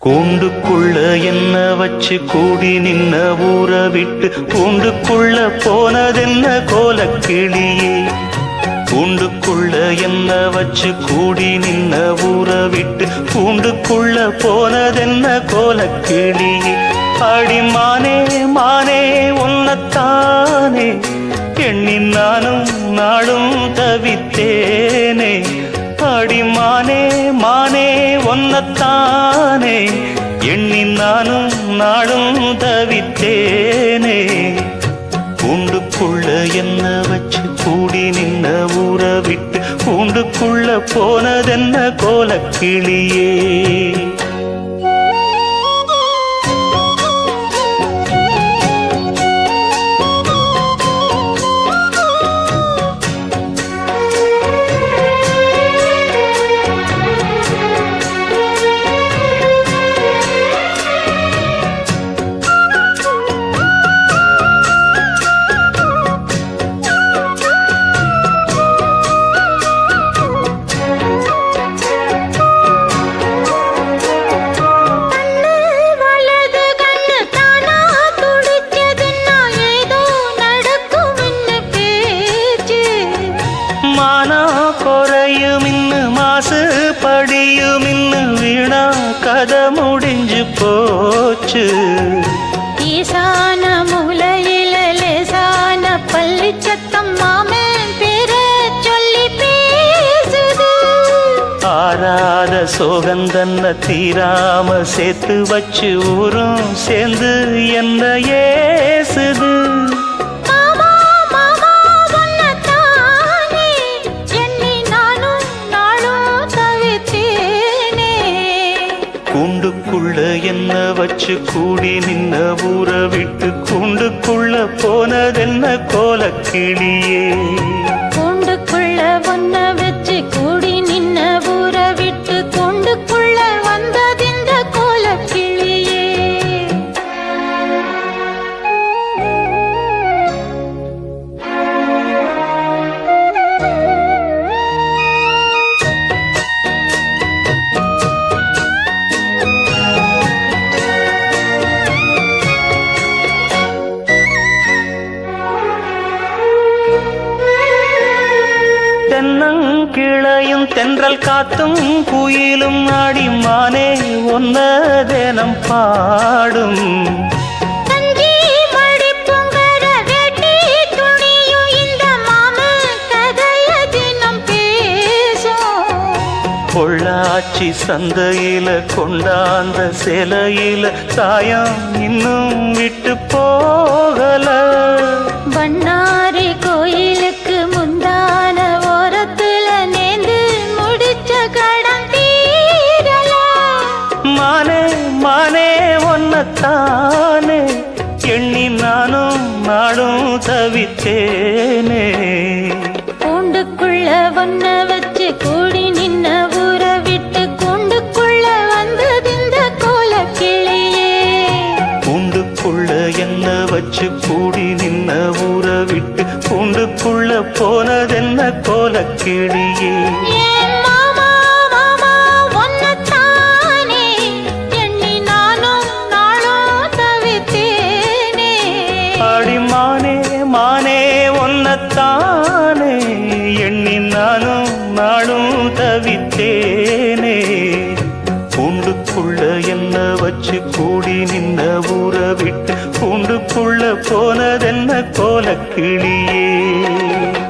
கூண்டுக்குள்ள என்ன வச்சு கூடி நின்ன ஊற விட்டு கூண்டுக்குள்ள போனதென்ன கோலக்கிளியே. கூண்டுக்குள்ள என்ன வச்சு கூடி நின்ன ஊற விட்டு கூண்டுக்குள்ள போனதென்ன கோலக்கிளியே. அடிமானே மானே உன்னத்தானே எண்ணி நானும் நாளும் தவித்தேனே. அடிமானே மானே ஒன்னத்தானே எண்ணி நானும் நாளும் தவித்தேனே. கூண்டுக்குள்ள என்ன வச்சு கூடி நின்ன ஊற விட்டு கூண்டுக்குள்ள போனதென்ன கோலக்கிளியே. மாசு படியும் இன்னும் வீணா கதை முடிஞ்சு போச்சு. ஈசான மூலையில லேசான பள்ளி சத்தம் மாமன் பேர சொல்லி பேசுது. ஆறாத சோகந்தன்ன தீராம சேர்த்து வச்சு ஊரும் சேர்ந்து என்ன ஏசுது. கூண்டுக்குள்ள என்ன வச்சு கூடி நின்ன ஊற விட்டு கூண்டுக்குள்ள போனதென்ன கோலக்கிளியே. கூண்டுக்குள்ள ஒன்ன வச்சு கூடி நின்ன ஊற விட்டு கூண்டுக்குள்ள வந்ததிந்த கோலக்கிளியே. தென்னங்கிளையும் தென்றல் காத்தும் குயிலும் ஆடிமானே ஒன்ன தினம் பாடும். பொள்ளாச்சி சந்தையில கொண்டாந்த சிலையில சாயம் இன்னும் விட்டு போகல. பண்ணாரி கோயிலுக்கு முந்தான ஓரத்துல நேர்ந்து முடிச்ச கடன் தீரல. மானே மானே ஒன்னத்தானே எண்ணி நானும் நாளும் தவித்தேனே. கூண்டுக்குள்ள ஒன்ன வச்சு கூடி நின்ன ஊற விட்டு கூண்டுக்குள்ள வந்ததிந்த கோலக்கிளியே. கூண்டுக்குள்ள என்ன வச்சு கூடி நின்ன ஊற விட்டு கூண்டுக்குள்ள போனதென்ன கோலக்கிளியே. அடிமானே மானே ஒன்னத்தானே எண்ணி நானும் நாளும் தவித்தேனே. கூண்டுக்குள்ள என்ன வச்சு கூடி நின்ன ஊற விட்டு கூண்டுக்குள்ள போனதென்ன கோலக்கிளியே.